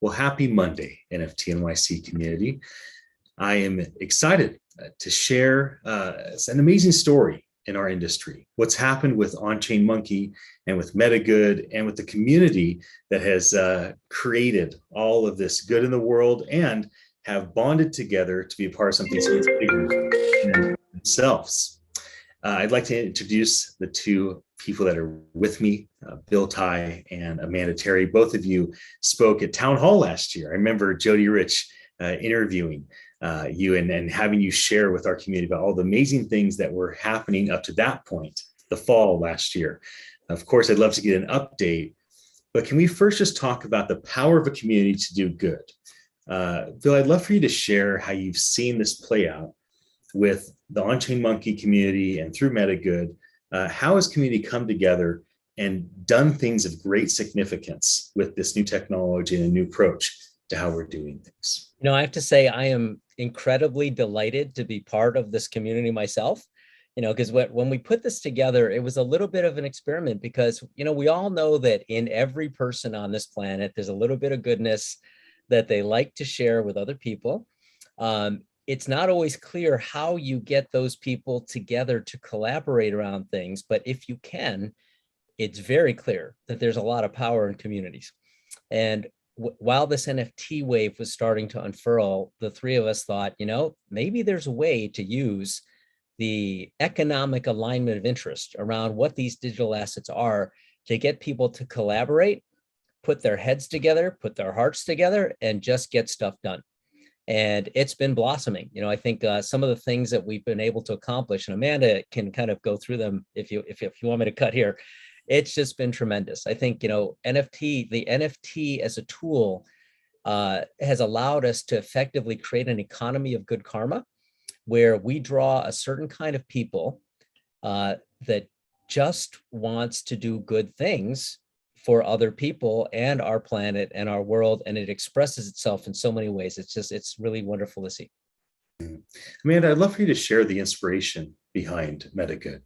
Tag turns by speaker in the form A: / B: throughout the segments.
A: Well, happy Monday, NFT.NYC community. I am excited to share an amazing story in our industry. What's happened with OnChainMonkey and with Metagood and with the community that has created all of this good in the world and have bonded together to be a part of something so much bigger than themselves. I'd like to introduce the two people that are with me, Bill Ty and Amanda Terry. Both of you spoke at Town Hall last year. I remember Jody Rich interviewing you and having you share with our community about all the amazing things that were happening up to that point, the fall last year. Of course, I'd love to get an update, but can we first just talk about the power of a community to do good? Bill, I'd love for you to share how you've seen this play out with the OnChainMonkey community and through Metagood. How has community come together and done things of great significance with this new technology and a new approach to how we're doing things?
B: You know, I have to say I am incredibly delighted to be part of this community myself, because when we put this together, it was a little bit of an experiment because, we all know that in every person on this planet, there's a little bit of goodness that they like to share with other people. It's not always clear how you get those people together to collaborate around things, but if you can, it's very clear that there's a lot of power in communities. And while this NFT wave was starting to unfurl, the three of us thought, maybe there's a way to use the economic alignment of interest around what these digital assets are to get people to collaborate, put their heads together, put their hearts together, and just get stuff done. And it's been blossoming. I think some of the things that we've been able to accomplish, and Amanda can kind of go through them if you want me to cut here. It's just been tremendous. I think, the NFT as a tool has allowed us to effectively create an economy of good karma, where we draw a certain kind of people that just wants to do good things for other people and our planet and our world, and it expresses itself in so many ways. It's really wonderful to see.
A: Amanda, I'd love for you to share the inspiration behind Metagood.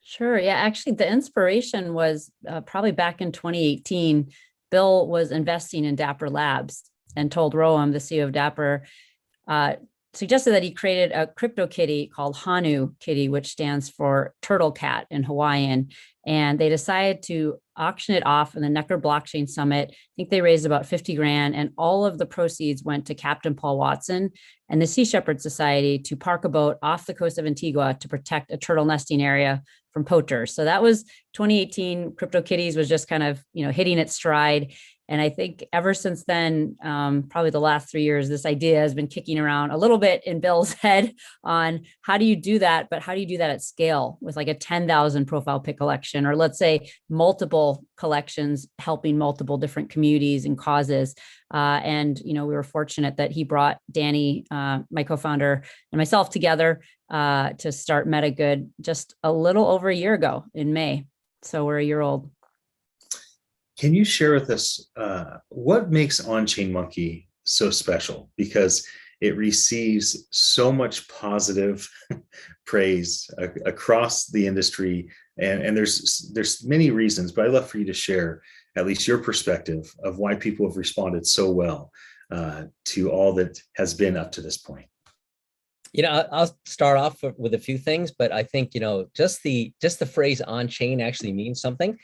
C: Sure. Yeah, actually, the inspiration was probably back in 2018. Bill was investing in Dapper Labs and told Roam, the CEO of Dapper, suggested that he created a crypto kitty called Hanu Kitty, which stands for turtle cat in Hawaiian. And they decided to auction it off in the Necker Blockchain Summit. I think they raised about 50 grand, and all of the proceeds went to Captain Paul Watson and the Sea Shepherd Society to park a boat off the coast of Antigua to protect a turtle nesting area from poachers. So that was 2018. CryptoKitties was just kind of, hitting its stride. And I think ever since then, probably the last 3 years, this idea has been kicking around a little bit in Bill's head on how do you do that, but how do you do that at scale with like a 10,000 profile pic collection, or let's say multiple collections helping multiple different communities and causes. And we were fortunate that he brought Danny, my co-founder, and myself together to start Metagood just a little over a year ago in May. So we're a year old.
A: Can you share with us what makes OnChainMonkey so special? Because it receives so much positive praise across the industry, and there's many reasons, but I'd love for you to share at least your perspective of why people have responded so well to all that has been up to this point.
B: I'll start off with a few things, but I think just the phrase on chain actually means something.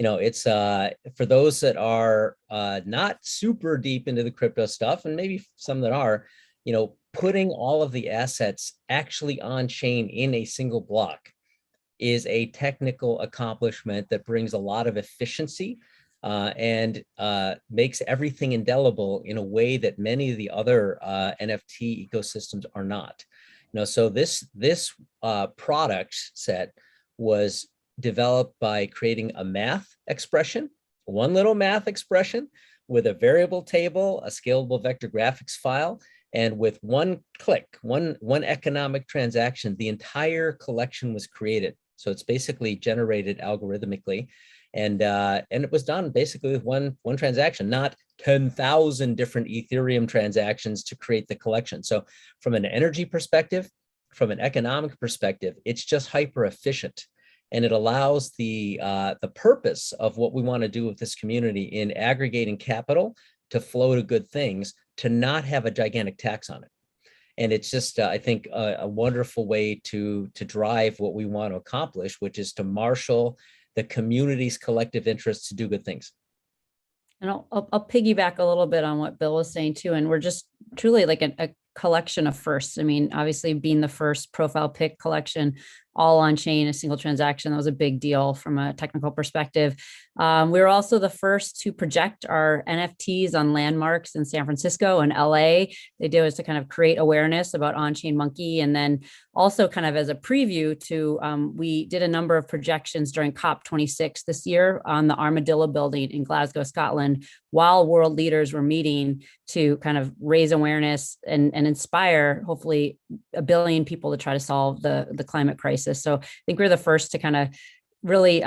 B: It's for those that are not super deep into the crypto stuff, and maybe some that are, putting all of the assets actually on chain in a single block is a technical accomplishment that brings a lot of efficiency and makes everything indelible in a way that many of the other NFT ecosystems are not. So this product set was developed by creating a math expression, one little math expression with a variable table, a scalable vector graphics file, and with one click, one economic transaction, the entire collection was created. So it's basically generated algorithmically, and it was done basically with one transaction, not 10,000 different Ethereum transactions to create the collection. So from an energy perspective, from an economic perspective, it's just hyper efficient. And it allows the purpose of what we want to do with this community in aggregating capital to flow to good things, to not have a gigantic tax on it. And it's just, I think, a wonderful way to drive what we want to accomplish, which is to marshal the community's collective interests to do good things.
C: And I'll piggyback a little bit on what Bill was saying too. And we're just truly like a collection of firsts. I mean, obviously being the first profile pic collection all on chain, a single transaction, that was a big deal from a technical perspective. We were also the first to project our NFTs on landmarks in San Francisco and LA. They did was to kind of create awareness about OnChainMonkey. And then also kind of as a preview to, we did a number of projections during COP26 this year on the Armadillo building in Glasgow, Scotland, while world leaders were meeting to kind of raise awareness and inspire, hopefully, 1 billion people to try to solve the climate crisis. So I think we're the first to kind of really,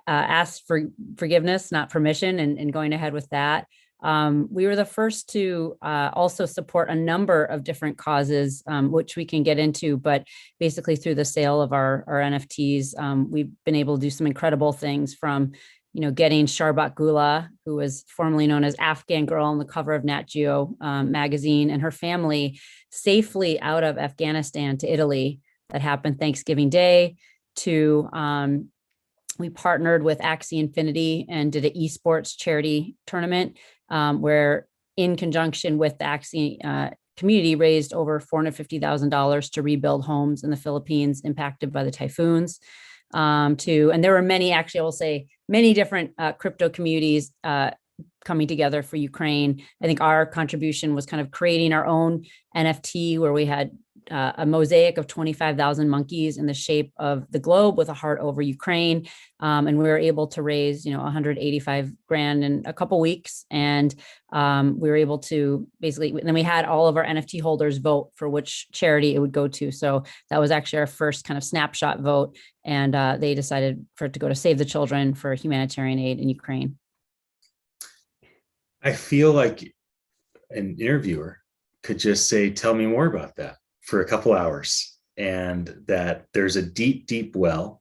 C: ask for forgiveness, not permission, and going ahead with that. We were the first to also support a number of different causes, which we can get into, but basically through the sale of our NFTs, we've been able to do some incredible things from, getting Sharbat Gula, who was formerly known as Afghan Girl on the cover of Nat Geo magazine, and her family safely out of Afghanistan to Italy. That happened Thanksgiving Day. To we partnered with Axie Infinity and did an esports charity tournament where, in conjunction with the Axie community, raised over $450,000 to rebuild homes in the Philippines impacted by the typhoons. And there were many, actually, I will say, many different crypto communities coming together for Ukraine. I think our contribution was kind of creating our own NFT where we had a mosaic of 25,000 monkeys in the shape of the globe with a heart over Ukraine. And we were able to raise, 185 grand in a couple weeks. And we were able to basically, then we had all of our NFT holders vote for which charity it would go to. So that was actually our first kind of snapshot vote. And they decided for it to go to Save the Children for humanitarian aid in Ukraine.
A: I feel like an interviewer could just say, tell me more about that for a couple hours, and that there's a deep, deep well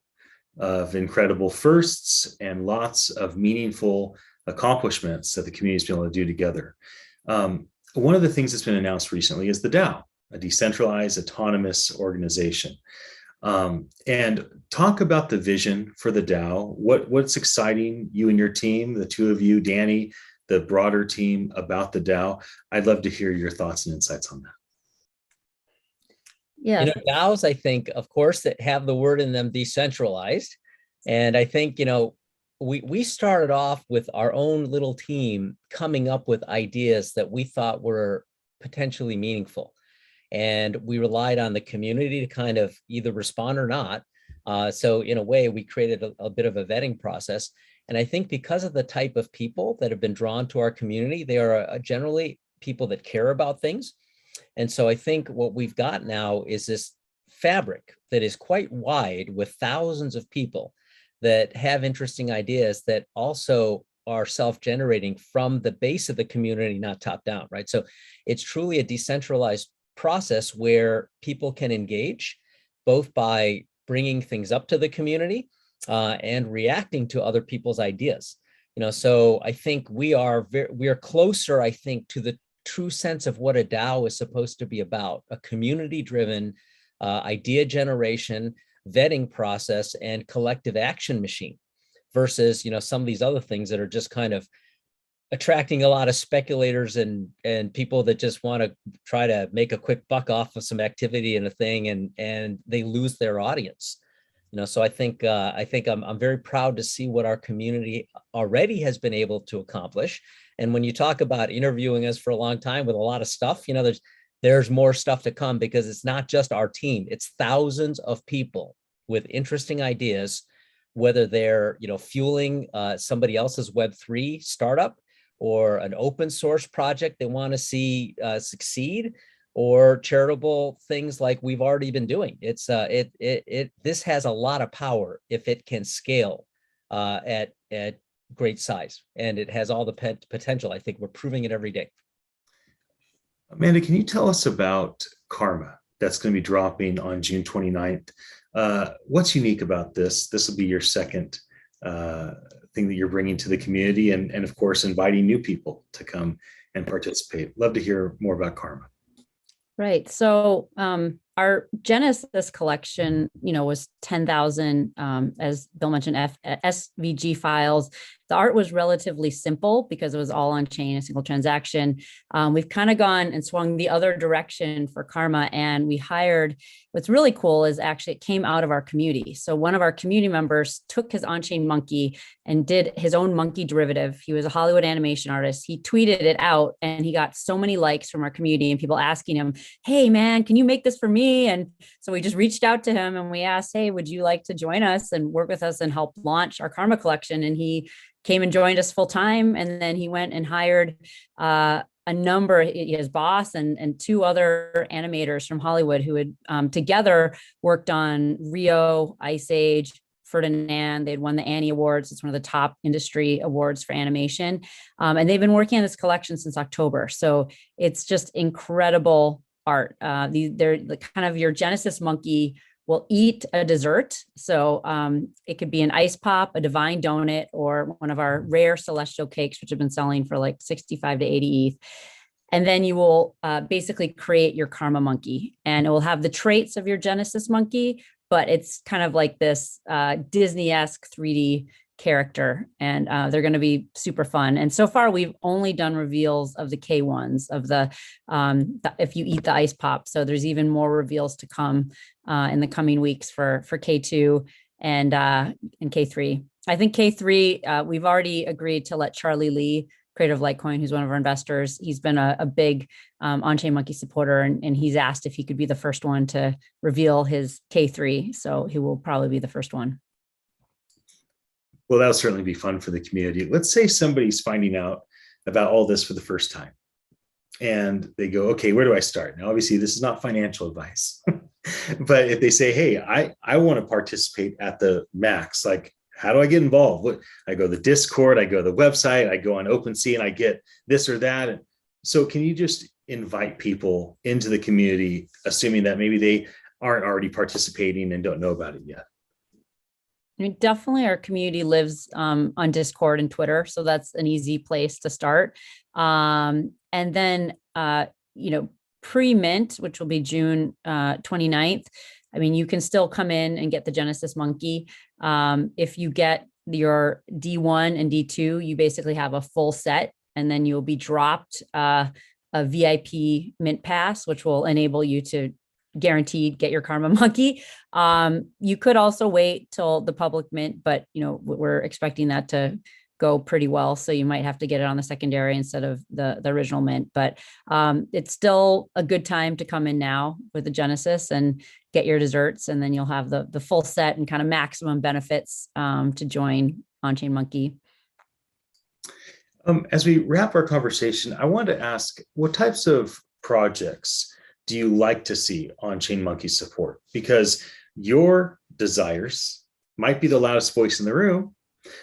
A: of incredible firsts and lots of meaningful accomplishments that the community's been able to do together. One of the things that's been announced recently is the DAO, a decentralized autonomous organization. And talk about the vision for the DAO. What's exciting you and your team, the two of you, Danny, the broader team, about the DAO? I'd love to hear your thoughts and insights on that.
C: Yeah.
B: DAOs, I think, of course, that have the word in them, decentralized. And I think, we started off with our own little team coming up with ideas that we thought were potentially meaningful. And we relied on the community to kind of either respond or not. So in a way, we created a bit of a vetting process. And I think because of the type of people that have been drawn to our community, they are generally people that care about things. And so I think what we've got now is this fabric that is quite wide with thousands of people that have interesting ideas that also are self-generating from the base of the community, not top down, right? So it's truly a decentralized process where people can engage both by bringing things up to the community and reacting to other people's ideas. So I think we are closer, I think, to the true sense of what a DAO is supposed to be about: a community-driven idea generation, vetting process, and collective action machine, versus some of these other things that are just kind of attracting a lot of speculators and people that just want to try to make a quick buck off of some activity in a thing, and they lose their audience. So I think I'm very proud to see what our community already has been able to accomplish. And when you talk about interviewing us for a long time with a lot of stuff, there's more stuff to come, because it's not just our team, it's thousands of people with interesting ideas, whether they're, fueling somebody else's Web3 startup or an open source project they want to see succeed, or charitable things like we've already been doing. It's this has a lot of power if it can scale at great size, and it has all the potential. I think we're proving it every day.
A: Amanda, can you tell us about Karma that's going to be dropping on June 29th? What's unique about this? This will be your second thing that you're bringing to the community, and of course, inviting new people to come and participate. Love to hear more about Karma.
C: Right. So our Genesis collection, was 10,000, as Bill mentioned, SVG files. The art was relatively simple because it was all on chain, a single transaction. We've kind of gone and swung the other direction for Karma, and we hired. What's really cool is actually it came out of our community. So one of our community members took his OnChainMonkey and did his own monkey derivative. He was a Hollywood animation artist. He tweeted it out, and he got so many likes from our community and people asking him, "Hey man, can you make this for me?" And so we just reached out to him and we asked, "Hey, would you like to join us and work with us and help launch our Karma collection?" And he came and joined us full time. And then he went and hired a number, his boss and two other animators from Hollywood who had together worked on Rio, Ice Age, Ferdinand. They'd won the Annie Awards. It's one of the top industry awards for animation. And they've been working on this collection since October. So it's just incredible art. They're kind of your Genesis monkey will eat a dessert. So it could be an ice pop, a divine donut, or one of our rare celestial cakes, which have been selling for like 65 to 80 ETH. And then you will basically create your Karma monkey, and it will have the traits of your Genesis monkey, but it's kind of like this Disney-esque 3D character, and they're going to be super fun. And so far we've only done reveals of the K1s of the if you eat the ice pop. So there's even more reveals to come in the coming weeks for K2 and K3. I think K3 we've already agreed to let Charlie Lee, creator of Litecoin, who's one of our investors. He's been a big OnChainMonkey supporter, and he's asked if he could be the first one to reveal his K3. So he will probably be the first one.
A: Well, that'll certainly be fun for the community. Let's say somebody's finding out about all this for the first time and they go, okay, where do I start? Now, obviously, this is not financial advice, but if they say, hey, I want to participate at the max, like, how do I get involved? I go to the Discord, I go to the website, I go on OpenSea and I get this or that. And so can you just invite people into the community, assuming that maybe they aren't already participating and don't know about it yet?
C: I mean, definitely our community lives on Discord and Twitter. So that's an easy place to start. And then, pre-mint, which will be June 29th. I mean, you can still come in and get the Genesis monkey. If you get your D1 and D2, you basically have a full set, and then you'll be dropped a VIP mint pass, which will enable you to guaranteed get your Karma monkey. You could also wait till the public mint, but we're expecting that to go pretty well. So you might have to get it on the secondary instead of the original mint, but it's still a good time to come in now with the Genesis and get your desserts. And then you'll have the full set and kind of maximum benefits to join OnChainMonkey.
A: As we wrap our conversation, I wanted to ask, what types of projects do you like to see OnChainMonkey support? Because your desires might be the loudest voice in the room,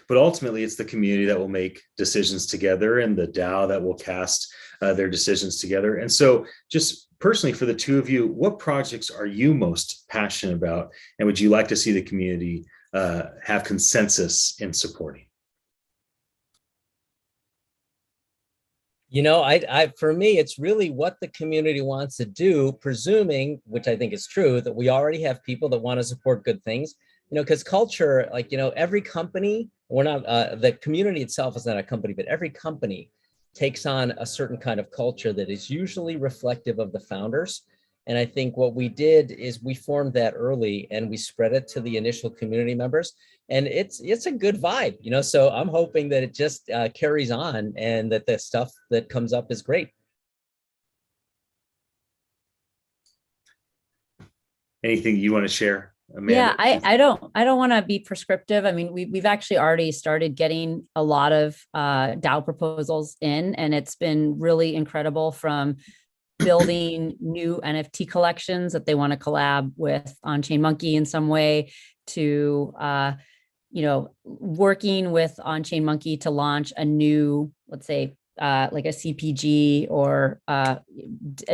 A: but ultimately it's the community that will make decisions together and the DAO that will cast their decisions together. And so just personally for the two of you, what projects are you most passionate about? And would you like to see the community have consensus in supporting?
B: For me, it's really what the community wants to do, presuming, which I think is true, that we already have people that want to support good things, because culture, every company, the community itself is not a company, but every company takes on a certain kind of culture that is usually reflective of the founders. And I think what we did is we formed that early and we spread it to the initial community members. And it's a good vibe, so I'm hoping that it just carries on and that the stuff that comes up is great.
A: Anything you want to share, Amanda?
C: Yeah, I don't want to be prescriptive. I mean, we've actually already started getting a lot of DAO proposals in, and it's been really incredible, from building new NFT collections that they want to collab with OnChainMonkey in some way, to working with OnChainMonkey to launch a new, let's say, like a CPG or a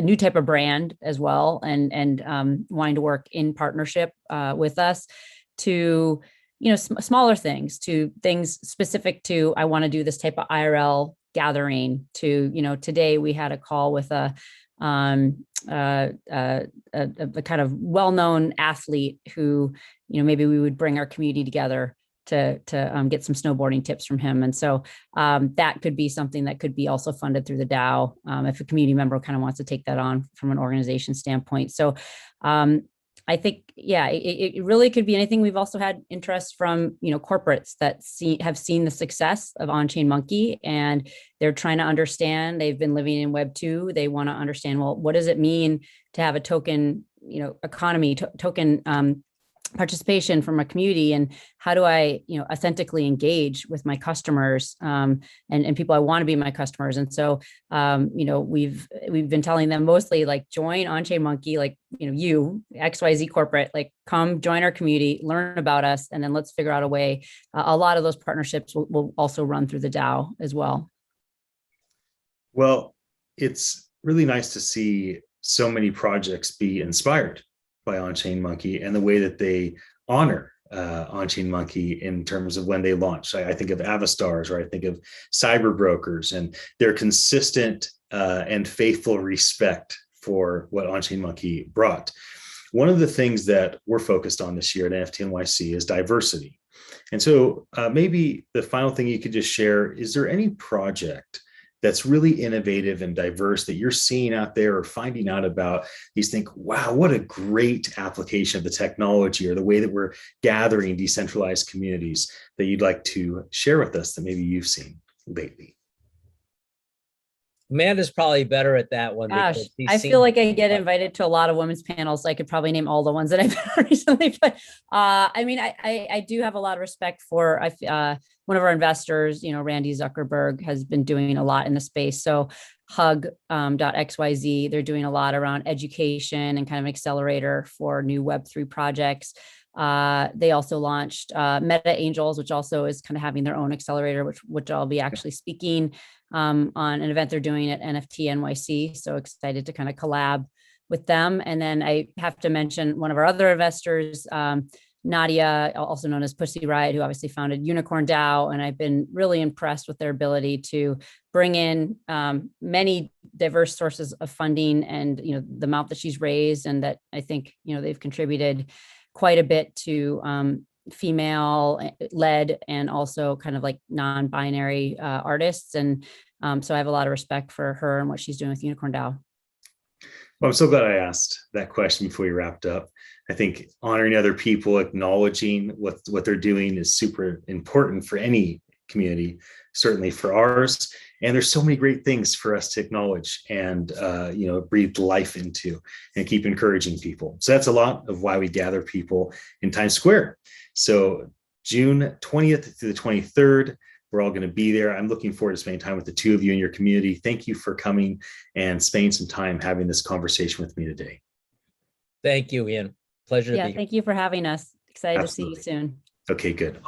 C: new type of brand as well, and wanting to work in partnership with us, to smaller things to things specific to, I want to do this type of IRL gathering to, today we had a call with a kind of well-known athlete who, maybe we would bring our community together to get some snowboarding tips from him. And so that could be something that could be also funded through the DAO if a community member kind of wants to take that on from an organization standpoint. So I think, it really could be anything. We've also had interest from, corporates that have seen the success of OnChainMonkey, and they're trying to understand. They've been living in Web 2. They want to understand, well, what does it mean to have a token, economy, token participation from a community, and how do I, authentically engage with my customers and people I want to be my customers. And so, we've been telling them mostly like join OnChainMonkey, like, you XYZ corporate, like come join our community, learn about us, and then let's figure out a way. A lot of those partnerships will also run through the DAO as well.
A: Well, it's really nice to see so many projects be inspired by OnChainMonkey and the way that they honor OnChainMonkey in terms of when they launch. I think of Avastars, or I think of cyber brokers, and their consistent and faithful respect for what OnChainMonkey brought. One of the things that we're focused on this year at NFT.NYC is diversity. And so maybe the final thing you could just share, is there any project that's really innovative and diverse that you're seeing out there or finding out about, you think, wow, what a great application of the technology or the way that we're gathering decentralized communities, that you'd like to share with us that maybe you've seen lately?
B: Amanda's probably better at that one.
C: Gosh, I feel like I get invited to a lot of women's panels. So I could probably name all the ones that I've been recently, but I do have a lot of respect for one of our investors, Randy Zuckerberg, has been doing a lot in the space. So hug.xyz, they're doing a lot around education and kind of an accelerator for new Web3 projects. They also launched Meta Angels, which also is kind of having their own accelerator, which I'll be actually speaking on an event they're doing at NFT.NYC. So excited to kind of collab with them. And then I have to mention one of our other investors, Nadia, also known as Pussy Riot, who obviously founded Unicorn DAO. And I've been really impressed with their ability to bring in many diverse sources of funding, and, the amount that she's raised, and that I think, they've contributed quite a bit to female led and also kind of like non-binary artists. And so I have a lot of respect for her and what she's doing with Unicorn DAO.
A: Well, I'm so glad I asked that question before we wrapped up. I think honoring other people, acknowledging what they're doing is super important for any community, certainly for ours. And there's so many great things for us to acknowledge and breathe life into and keep encouraging people. So that's a lot of why we gather people in Times Square. So June 20th through the 23rd, we're all going to be there. I'm looking forward to spending time with the two of you and your community. Thank you for coming and spending some time having this conversation with me today.
B: Thank you, Ian. Pleasure to be here.
C: Thank you for having us. Excited
A: Absolutely.
C: to see you soon.
A: Okay, good.